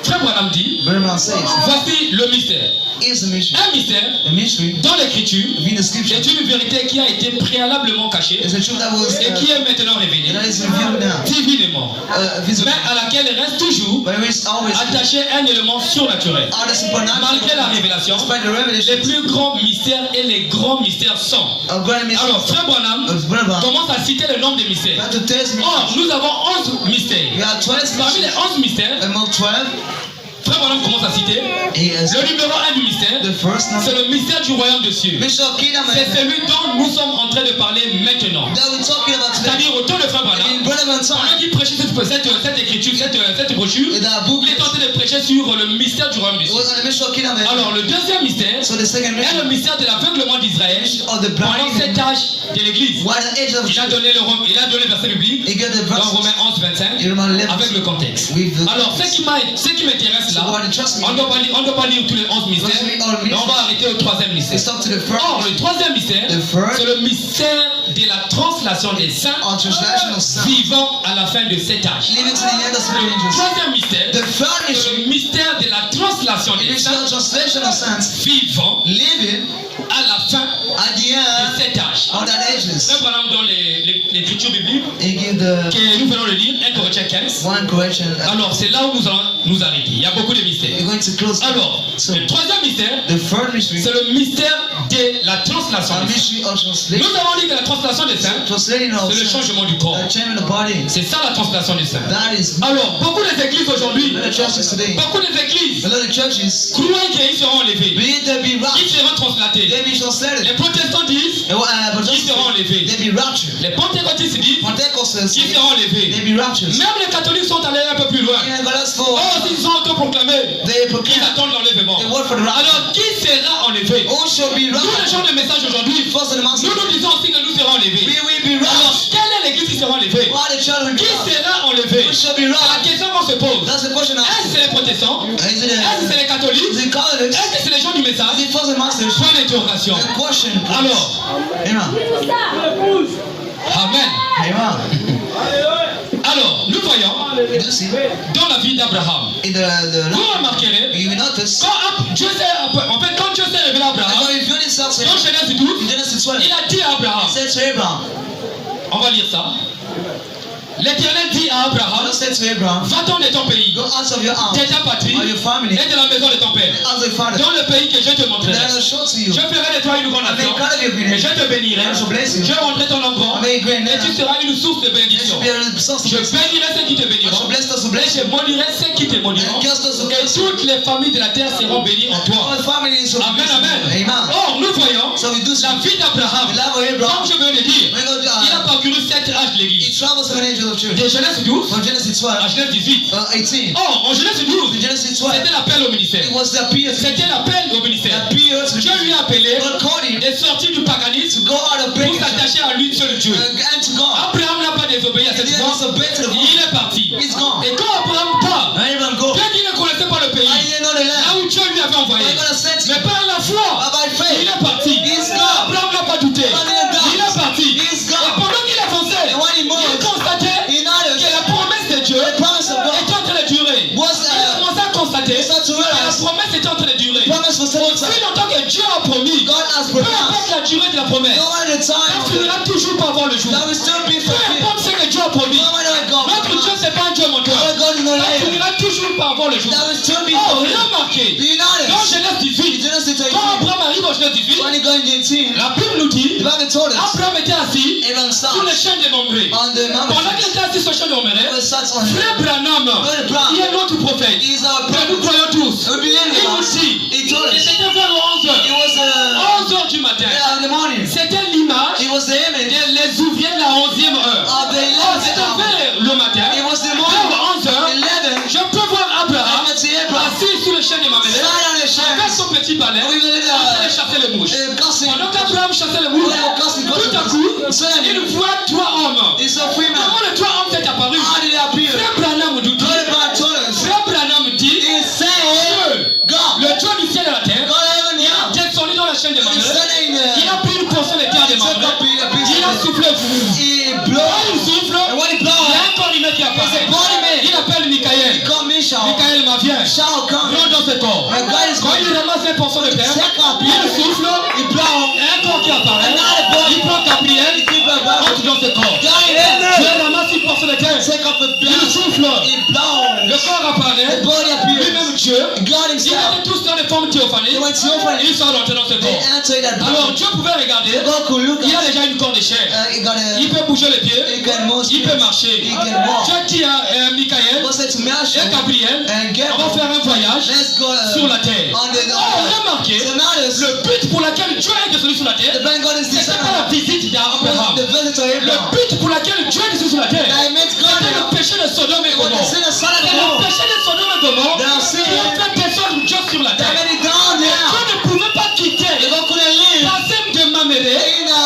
Frère Branham dit, Branham says, voici le mystère. is the mystery. Un mystère The mystery dans l'écriture in the scripture est une vérité qui a été préalablement cachée is a truth that was et qui est maintenant révélée that is revealed now. divinement, Visible. mais à laquelle reste toujours But it is always attaché un élément surnaturel. all the supernatural. Malgré la révélation, Despite the les revelation plus grands mystères et les grands mystères sont. of grand mystery. Alors, Frère Branham Branham, commence à citer le nombre des mystères. that to test me. Or, nous avons 11 mystères. We have 12 Parmi les mysteries. 11 mystères, Among 12, Frère Branham commence à citer he is le numéro 1 du mystère, the first c'est number. le mystère du royaume de cieux. Mystery of kingdom C'est celui dont nous sommes en train de parler maintenant. that we're talking about today. C'est-à-dire au temps de Frère In Branham, Branham pendant time, qu'il prêchait cette écriture, cette brochure, in the book, il est en train de prêcher sur le mystère du royaume de it cieux. was on the mystery of kingdom. Alors le deuxième mystère So the second est le mystery mystère de l'aveuglement d'Israël of the pendant blind. cet âge de l'église. What the age of Il a donné le verset biblique he got the dans verse Romains 11, 25 in Roman 11. avec le contexte. With the Alors ce qui m'intéresse So là, what interests me, on ne doit pas lire tous les 11 mystères, Let's read all mais on va arrêter au troisième let's mystère. talk to the first Or le troisième mystère, The first- c'est le mystère de la translation des saints or translation of sound. vivant à la fin de cet âge. Living to the end of Le spirit angels. troisième mystère, The third c'est mystery le mystère de la translation is des the saints translation of saints vivant living à la fin at the de end cet âge. of that ages. Frère Branham dans l'écriture biblique He give the que nous venons de lire, 1 Corinthiens 15. one correction. Alors c'est là où nous allons nous arrêter. Il y a beaucoup de mystères. We're going to close. Alors, So le troisième mystère, the third mystery, c'est le mystère de la translation a des saints. mystery of translation. Nous avons dit que la translation des saints, Translating of c'est le saints, changement du corps. the change of the body. C'est ça la translation des saints. That is Alors, beaucoup d'églises aujourd'hui, the churches today. beaucoup d'églises A lot of churches croient qu'ils seront enlevés, believe they be ils raptured. seront translatés. They be translated. Les protestants disent But qu'ils seront enlevés. they be raptured. Les pentecôtistes disent Pentecostals, qu'ils seront enlevés. they be raptured. Même les catholiques sont allés un peu plus loin. In the gospel, Oh, ils ont encore proclamé. they Ils proclaim attendent l'enlèvement. the word for the rapture. Alors, qui sera enlevé? Who shall be Nous, les raptured? gens de message aujourd'hui, First and the master. nous disons aussi que nous serons enlevés. We will be Alors, raptured. quelle est l'église qui sera enlevée? Why the children will be Qui raptured? sera enlevé? Who shall be C'est la raptured? question qu'on se pose. That's the question. Est-ce que c'est les protestants? Is it Est-ce que c'est les catholiques? is it Catholics? Est-ce que c'est les gens du message? Is it first and master? Point d'interrogation. The question. Alors, Amen. Amen. Amen. Alors, nous voyons You do see dans la vie d'Abraham. in the Vous remarquerez, you will notice. quand Dieu s'est révélé à And Abraham, when you feel himself dans Genèse 12, in Genesis 12, il a dit à Abraham, he said to Abraham, on va lire ça. L'Éternel dit à Abraham, God said to Abraham, va-t'en de ton pays, go out of your house, de ta patrie of your family, et de la maison de ton père, out of your father, dans le pays que je te montrerai. that I will show to you. Je ferai de toi une grande I may nation, God of your et greatness. je te bénirai, I shall bless you. je rendrai ton nom grand, I may great et tu name. seras une source de There bénédiction. should be a source of Je blessing. bénirai ceux qui te I shall béniront, bless those who et bless je you. maudirai ceux qui te maudiront, And curse those who et curse you. toutes les familles de la terre seront bénies en toi. All families shall be Amen, blessed. amen. Amen. Or, nous voyons So we do see la vie d'Abraham. the love of Comme Abraham. je viens de dire, When God, il a parcouru 7 âges de he l'église. travels 7 angels of church. De Genèse 12 From Genesis 12, à Genèse 18. 18. Or, en Genèse 12, In Genesis 12, c'était l'appel au ministère. it was the appeal. C'était l'appel au ministère. Appeal to Dieu lui a appelé God called him et sorti du paganisme to go out of pour paganism s'attacher à lui seul Dieu. and to God. Abraham n'a pas désobéi à He cette didn't voix. disobey to the voice. Il est parti. He's gone. Et quand Abraham part, And Abraham go. bien qu'il ne connaissait pas le I pays, didn't know the là land. où Dieu lui avait envoyé, I'm gonna send you. mais par la foi, But by il faith, est parti. He's gone. Abraham n'a pas douté. Il est parti. He's Et gone. pendant qu'il avançait, And when he il moved, constatait he que noticed la promesse de Dieu the promise of était God en train de durer. was Il a commencé à constater he started to que la realize promesse était en train de durer. the promise was still Aussi inside. longtemps que Dieu a promis, God has peu promised. importe la durée de la promesse, No matter the ça time, finira toujours par voir le jour. that will still be Peu fulfilled. importe ce que Dieu a promis, No matter what God notre Dieu promised. c'est pas un Dieu menteur. Our God is not Ça lying. finira toujours par voir le jour. That will still be Oh, fulfilled. remarquez, Do you dans notice? Genèse In 18, Genesis quand 18, Abraham arrive au Genèse 18, when he got in 18, la Bible nous dit, the Bible told us Abraham était assis Abraham sur le sat champ des Mamré. on the Pendant mountain. qu'il était assis sur le champ des Mamré, He sat on him. Frère Branham, Brother Branham, qui est notre prophète, he's our que nous prophet. croyons tous, We believe il in nous us. dit, He told et us. c'était vers 11 It heures, was 11 heures du matin. in the morning. C'était l'image It was the image des ouvriers de la 11e heure. of the Oh, 11th c'était hour. vers le matin, It was the vers morning. 11 heures, 11. je peux voir Abraham I can see Abraham assis sur le champ des Mamré, sat on the avec shelf. son petit balai, We were en train de chasser les mouches. gossiping. Pendant qu'Abraham chassait les mouches, tout à coup, il voit 3 hommes. He saw 3 men. Comment les 3 hommes s'est apparu? How did it appear? Frère Branham nous dit, Brother Branham told us. Frère Branham dit, He said, Dieu, God, le Dieu du ciel et de la terre, vient. shall come. Rentre dans ce corps. When God is Quand going il ramasse un portion de terre, Take up il here. souffle, He blow. un corps qui apparaît, Another body. il prend Gabriel, entre dans ce corps. Dieu ramasse une portion de terre, Take up a il blow. souffle, He blows. le corps apparaît, The body appears. lui-même Dieu, God ils himself. étaient tous dans les formes théophaniques, They went theophany. ils sont rentrés dans ce They corps. entered that Alors body. Dieu pouvait regarder, God could look il a at déjà une corps de chair, He got a. il peut bouger les pieds, He can move. il peut marcher. He can walk. Dieu dit à Michael God said to et Michael Gabriel, and on va faire Gabriel, un voyage let's go sur la terre. on the. Oh, remarquez, So notice le but pour lequel Dieu est descendu sur la terre, the man God is c'était pas la visite d'Abraham. the visit to Le Abraham. but pour lequel Dieu est descendu sur la terre, That met God. c'était le péché de Sodome et It was the Gomorrhe. sin of Sodom C'est and le Gomorrah. péché de Sodome et Gomorrhe They are qui sin. a fait descendre Dieu sur la That terre. made it down Dieu now. ne pouvait pas quitter The God couldn't live Bassem de Maméré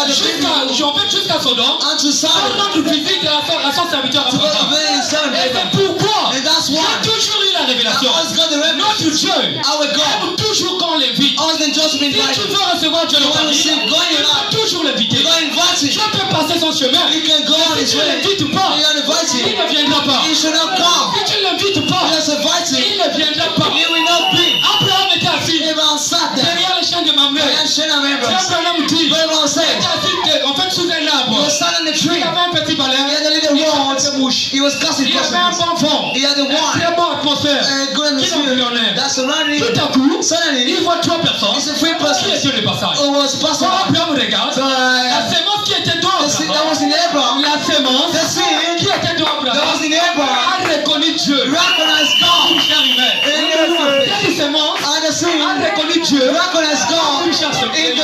jusqu'à Sodome unto pour Sodom rendre visite à son serviteur to go to Abraham. visit his son Et c'est Abraham. pourquoi And that's j'ai why toujours eu la révélation. I always got the Notre revelation. Dieu Our God aime toujours quand on l'invite. always been just been Si tu invited. veux recevoir Dieu dans ta vie, receive God in tu your life. peux toujours l'inviter. You gotta invite him. Dieu peut passer son chemin. You can go on Si his tu way. l'invites pas, You gotta invite il him. ne viendra pas. He should not come. Si tu ne l'invites pas, Just invite il him. ne viendra pas. He will not be. Abraham était assis Abraham sat there. derrière le champ de Mamré. And Shem Abraham. Abraham dit, il Abraham était said, assis en fait sous un he arbre. was sat on the Il tree. avait un petit balai. He had a little Il rod. avait des mouches. He was casting Il avait un blessings. bon fond. He had a Une wine. très bonne atmosphère. Good Qui l'environnait. That surrounded him. Tout à coup, Suddenly, il voit trois personnes. it's a free Qui person est sur le passage? who was passing Quand by. Abraham regarde, So, la sémence qui était dans the seed that Abraham, was in Abraham, la sémence the seed qui était dans that Abraham, was in Abraham, a reconnu Dieu. recognized God. Cher humain. Amen. Cette sémence And the seed a reconnu Dieu. recognized God. Plus cher In the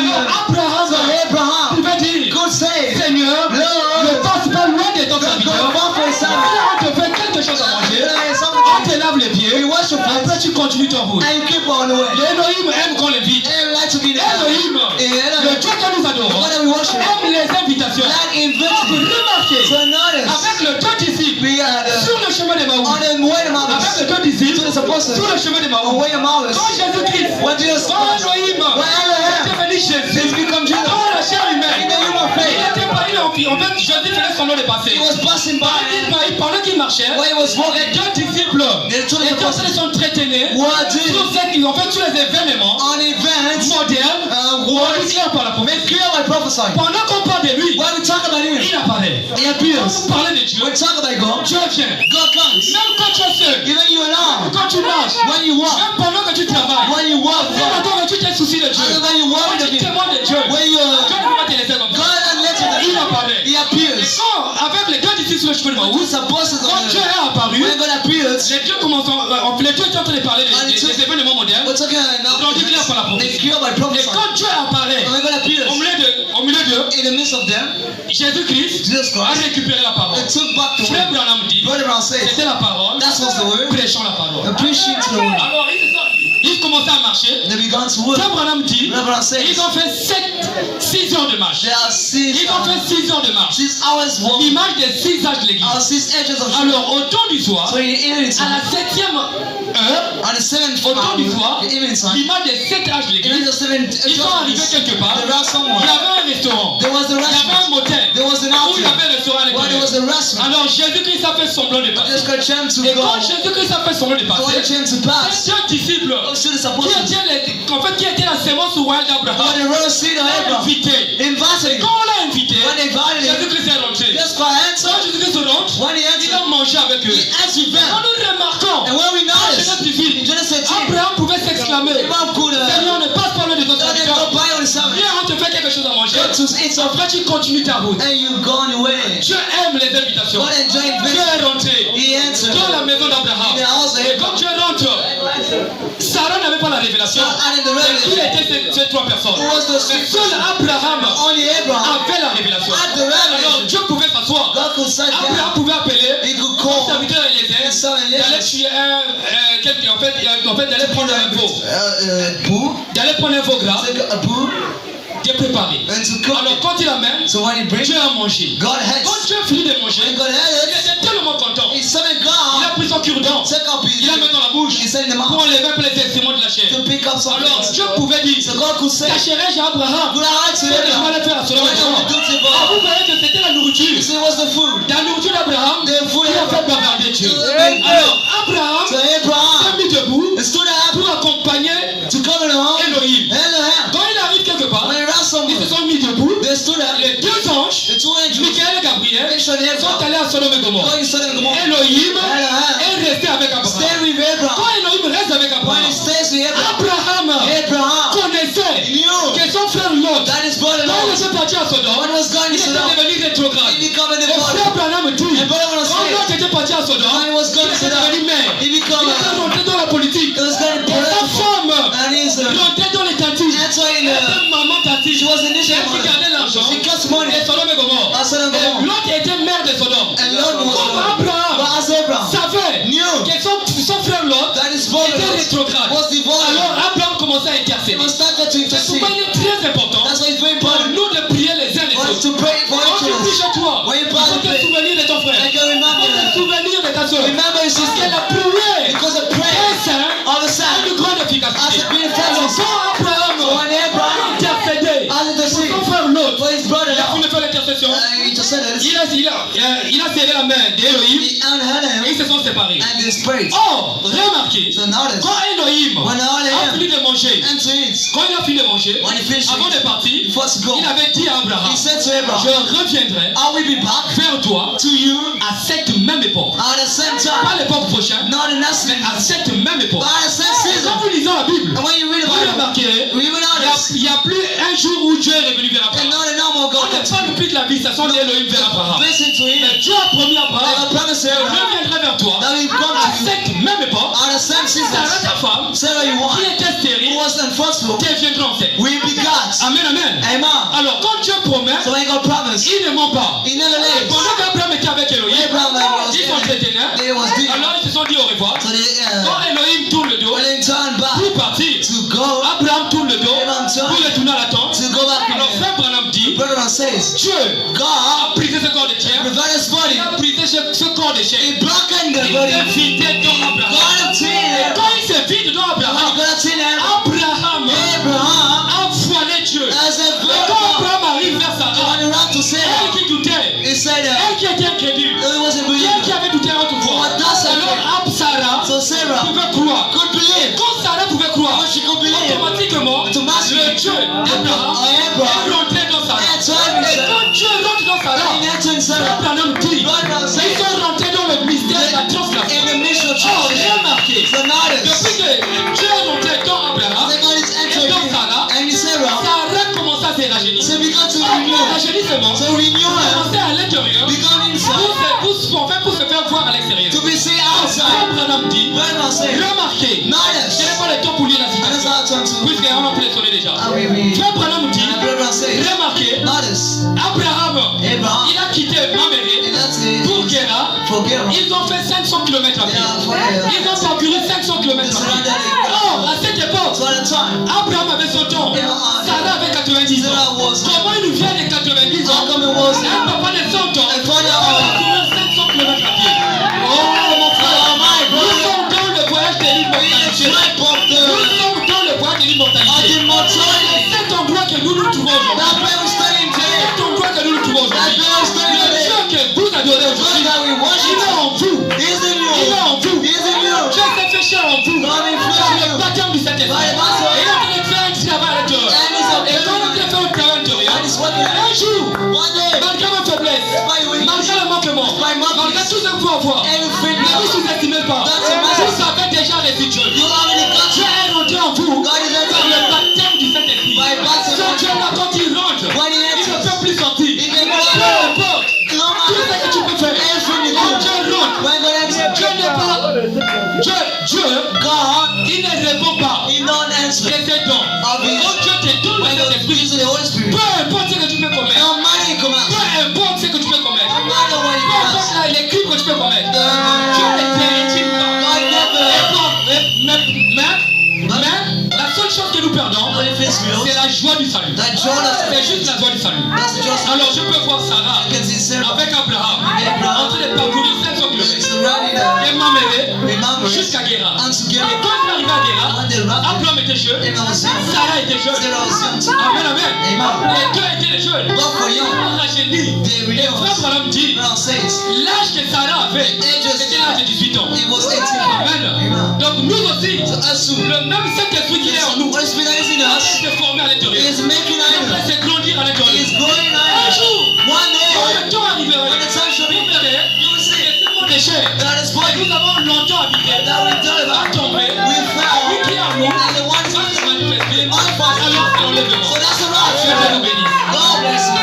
Alors Abraham So Abraham pouvait dire, could say, Seigneur, Lord, ne passe pas loin de ton don't go serviteur. far for his Si son. on te fait quelque chose à manger, on te lave les pieds, après tu continues ton route. And you keep on the way. L'Élohim aime qu'on l'invite. And like to be there. Elohim, le Dieu que nous adorons, God that we worship. aime les invitations. Like Donc inviting. remarquez, So notice, avec le deux disciples, we are sur le chemin de on Maou, the way to avec Mount. les deux disciples, To the apostles. sur le chemin de On Maou, way to Mount. quand Jésus-Christ, When Jesus quand Christ, Elohim, when Elohim est devenu Jésus, has become Jesus, quand la chair in humaine, the human il faith, n'était pas, en fait, Jésus faisait son nom de passé. he was passing by. Pendant qu'il marchait, When he was walking, les deux disciples, the two les apostles personnes sont traînées were sur doing en fait, tous les événements on events, modernes, words, déclarés par la promesse. clear by prophesying. Pendant qu'on parle de lui, When we talk about him, il apparaît. he Quand appears. vous parlez de Dieu, When we talk about God, Dieu vient. God comes. Même quand tu es seul, Even you alone, quand tu marches, when you walk, même pendant que tu travailles, when you walk, même pendant que tu t'es souci de Dieu, and when you quand walk, tu témoignes de Dieu, when you Dieu ne peut pas te laisser comme ça. God and let Il you, apparaît. he Et appears. quand, avec les deux disciples sur le chemin de Maou, Who's apostles quand Dieu est apparu, when God appears, les deux étaient en train de parler des événements modernes. we're talking Donc, déclare par la about promesse. they clear by Et prophesying. quand Dieu apparaît, And when God appears, au milieu d'eux, in the midst of them, Jésus-Christ Jesus a Christ, récupéré la parole. they took back the Frère word. Branham dit, Brother Brown says, c'était la parole, that was the word, prêchant la parole. and preaching to the word. Alors, ils commençaient à marcher. They began to work. Frère Branham dit, Brother Brown says, ils ont fait 6 heures de marche. there are Ils ont fait 6 heures de marche. 6 hours walking. L'image des 6 âges de l'église. 6 edges of Alors, au temps du soir, So in the evening à la time, 7e heure, on the 7th au temps hour, du soir, the evening time, l'image des 7 âges de in l'église, the 7th ils sont arrivés quelque part. there was Il y someone. avait un restaurant. There was a Il y avait un restaurant. motel. There was an Où il y outlet. avait un restaurant à Well, there was l'intérieur. a restaurant. Alors Jésus-Christ a fait semblant de passer. Just got chance to Et go. quand Jésus-Christ a fait semblant de I want passer, chance to pass. ces deux disciples So the qui apostles, étaient la sémence royale when d'Abraham, the royal seed of l'ont Abraham, invité. invited him. Quand on l'a invité, When they invited him, Jésus-Christ est rentré. just got answered. Quand Jésus-Christ rentre, When he il answered, a mangé avec eux. he asked with them. Quand nous remarquons, And when we dans noticed, Genèse in 18, Genesis 18, Abraham pouvait s'exclamer, Abraham could Seigneur, ne passe pas loin de ton let him go serviteur. by on the Sabbath. Viens, on te fait quelque chose à manger. Go to eat some, Après, tu continues ta route. and you go on your way. Dieu aime les invitations. God enjoyed Dieu visit. est rentré He answered. dans la maison d'Abraham. In the house of Et quand Abraham. Dieu rentre, Sarah n'avait pas la révélation. And in the Mais qui revelation, étaient ces trois personnes? who was the Mais seul Abraham only Abraham avait la révélation. had the Alors revelation. Dieu pouvait s'asseoir. God could sit Abraham down. pouvait appeler He could son call serviteur Eliezer his son d'aller Eliezer. tuer quelqu'un. En fait, d'aller prendre un veau. Boo, D'aller prendre un veau gras, take a boo, Dieu préparé. and to cook Alors it. quand il amène, So when he brings, Dieu a mangé. God had Quand Dieu finit de manger, and God il had it. était tellement content. He sent Il God. a pris son cure-dent, Take up his. il a mis dans la bouche He said in the pour mouth enlever un peu les excréments de la chair. to pick up something. Alors Dieu pouvait dire, So God could say, cacherai-je à Abraham Good I ce que je Abraham. vais faire à Sodome et Gomorrhe. Do to Ah, God. vous voyez que c'était la nourriture. You see, what's the food? La nourriture d'Abraham The food qui a fait Abraham. bavarder Dieu. Amen. Alors Abraham So Abraham Sodome et Gomorrhe. Going to Sodom and Gomorrah. Elohim Elohim. est resté avec Abraham. Stay with Quand Abraham. Elohim reste avec When Abraham, he stays with Abraham Abraham, Abraham connaissait knew que son frère Lot, that his brother quand il Lot, était parti à Sodome, when was going il to était Sodom, devenu rétrograde. he became Et a frère devil. Abraham dit, And brother was quand Lot saved. était parti à Sodome, When he was il going to était Sodom, devenu maire. he Il became était rentré dans la politique. He was going to Et sa femme and he's rentrée dans les cantines. entering C'était maman tantine. she was initially Elle qui gardait l'argent. she got money. Et Sodome et Gomorrhe. As Sodom and Et Gomorrah. Lot était maire de Sodome. And Lot was Comme but Abraham as Abraham savait knew que son frère Lot that his brother était Lot rétrograde. was divided, Alors Abraham commençait à he intercéder. was started to C'est pourquoi intercede. il est très important That's why it's very pour important nous de prier les uns les for us autres. to pray for Quand each tu pries other. chez toi, When you il pray, faut te souvenir de ton frère. Like you Il remember faut te that. souvenir de ta soeur. Remember your Parce que sister. la prière Because of est prayer saint of the a Son une grande has efficacité. a great Alors effect. quand Abraham So when Abraham a intercédé has pour interceded son frère Lot, for his brother il a fini Lot, de faire l'intercession. interceded, Il a serré la main d'Elohim he unheld et ils him se sont séparés. and they prayed. Or, remarquez, So notice, quand Elohim when a Elohim fini de manger, and to eat, quand il a fini de manger, when he finished avant de it, partir, before to go, il avait dit à Abraham, he said to je Abraham, reviendrai I will be back vers toi to you à cette même époque. at the same Pas time, l'époque prochaine, not the next mais season, à cette même époque. but at the same Et season. quand vous lisez la Bible, And when you read vous about it, remarquerez, we will notice, il n'y a plus un jour où Dieu est revenu vers and Abraham. not a normal On God. ne parle plus de la visitation d'Elohim vers Abraham. Listen to him. Mais Dieu a promis à I Abraham, will promise je Abraham reviendrai vers toi that we come à to you cette même époque. at the same season. Sarah, ta femme, Sarah, you want, qui était who stérile, was unfruitful, deviendra enceinte. we begot. Amen, amen. Amen. Alors, quand Dieu promet, So when God promised, il ne ment pas. he never Et lives. pendant qu'Abraham était avec Elohim, Abraham was ils s'entretenaient. they was deep. Alors, ils se sont dit au revoir. So they, Quand Elohim tourne le dos when they turned back pour partir, to go, Abraham tourne le dos Abraham turned pour retourner à la tente. to go back Alors, again, frère Branham dit, brother says, Dieu God a brisé ce corps de chair, provided his body, il a brisé ce corps de chair. he broken the Il body. s'est vidé dans Abraham. God obtained Et it. quand il s'est vide dans When Abraham, God obtained him, Abraham Abraham, a voilé Dieu. as a Et quand virgin, Abraham arrive vers Sarah, when he ran to elle Sarah, qui doutait, he said, elle qui était incrédule, he wasn't elle qui believing. avait douté autrefois, What does that alors Sarah So Sarah pouvait croire. could believe. Quand Sarah pouvait croire, When she could believe, automatiquement, le Dieu d'Abraham Abraham est rentré dans Sarah. entered Et Sarah. quand Dieu rentre dans Sarah, He entered Sarah. Abraham dit, God ils said, sont rentrés dans le mystère de la translation. in the mission Oh, church. remarquez, So notice, depuis que Dieu est rentré dans Abraham, the God is entering Et donc Sarah, and Sarah, Sarah commence à se rajeunir. so began to Oh, renew, rajeunissement, to renew him, commencer à l'intérieur, become himself, pour se faire voir à l'extérieur. to be seen outside. Abraham dit, Brother said, remarquez, je notice, n'ai pas le temps pour lire la and that's citation, how I turn to, puisqu'on a pu les sonner déjà. ah oui, oui. Frère Branham dit, And brother said, remarquez, notice, Abraham, Abraham, il a quitté Maméré and that's it, pour Guéra. for Gera. Ils ont fait 500 km à pied. Yeah, for Gera. Ils ont parcouru 500 km à pied. Or, à cette époque, So at the time, Abraham avait 100 ans, Sarah avait 90 ans. Sarah was, Comment une vieille de 90 how ans, come it was, un papa de 100 ans, a father a of, parcouru 500 km à pied? Oh mon frère, oh my nous brother, sommes dans le voyage de in the l'immortalité. tribe of Nous the, sommes dans le voyage de of l'immortalité. the mortality, C'est cet endroit que nous nous trouvons aujourd'hui. that where we're standing today, Cet endroit que nous nous trouvons that aujourd'hui. where we're standing Le today, Dieu que vous adorez God aujourd'hui, that we il worship, est en vous. is in Il est you, en vous. is in you, Dieu s'est fait chair en vous. God in Par flesh, le baptême du Saint-Esprit. by the baptism, Et il est en train de faire un travail à l'intérieur. and is Et quand on of a fait un travail à l'intérieur, and is working, un jour, one day, malgré ma faiblesse, by weakness, malgré le manquement, malgré tout ce que vous pouvez avoir, everything, ne vous sous-estimez pas. Vous avez déjà reçu Dieu. you already got Dieu you, est rentré en vous God is par le entering, baptême du Saint-Esprit. by baptism, Ce Dieu-là, quand il rentre, when he il ne enters, peut plus sortir. he can Peu go, importe no tout ce matter, que tu peux faire. everything you Quand do, Dieu rentre, when God enters, Dieu n'est pas. Dieu, God, il ne répond pas. he don't Et answer, c'est donc. of his, Quand Dieu te donne when le God Saint-Esprit, gives you the Holy Spirit, peu importe ce que tu peux commettre, no matter you come out, peu importe ce que tu peux commettre, no matter what you peu come importe out, les crimes que tu peux commettre, Dieu ne God t'intime pas. never, Mais la seule chose que nous perdons, only face real, c'est la joie du salut. that joy C'est that's, juste la joie du salut. that's the joy, Alors je peux voir Sarah you can see Sarah, avec Abraham en train de parcourir 500 km. surrounding Et Maméré remember, jusqu'à Guéra. unto Et Gera, quand il est arrivé à Guéra, when they rapped, Abraham était jeune, Abraham was young, Sarah était jeune. Sarah was young too, Amen, amen. Amen. Les deux étaient jeunes. Both were Ils young, ont rajeuni. they Et frère renounced, Abraham dit, Abraham says, l'âge que Sarah avait, c'était l'âge de 18 ans. it was 18, Amen. Amen. Donc nous aussi, So us too, le même Saint-Esprit qui est en nous, Holy Spirit that is in us, se former à l'intérieur. is making Il est en train idols, de se grandir à l'intérieur. is growing Un idols, jour, one quand day, le temps arriverait, when the time shall vous be, verrez, you nous avons longtemps habité, à tomber, oui, qui a mort, ça se manifeste. Alors, enlève-le. Dieu te nous bénisse. God bless you.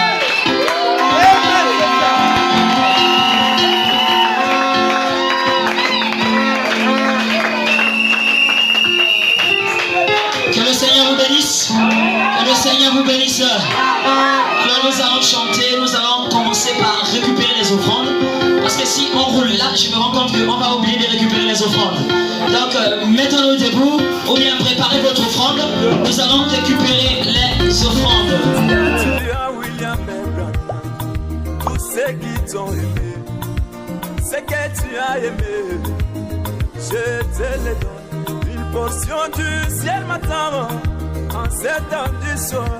Que le Seigneur vous bénisse. Que le Seigneur vous bénisse. Alors nous allons chanter, nous allons commencer par récupérer les offrandes. Parce que si on roule là, je me rends compte qu'on va oublier de récupérer les offrandes. Donc mettons-nous debout ou bien préparez votre offrande. Nous allons récupérer les offrandes. Tous ceux qui t'ont aimé, ce que tu as aimé, je te le donne. Une portion du ciel m'attend en cet temps du soir,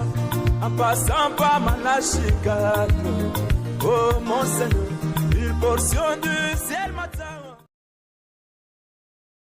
en passant par Malachie 4. Oh mon Seigneur, une portion du ciel m'attend.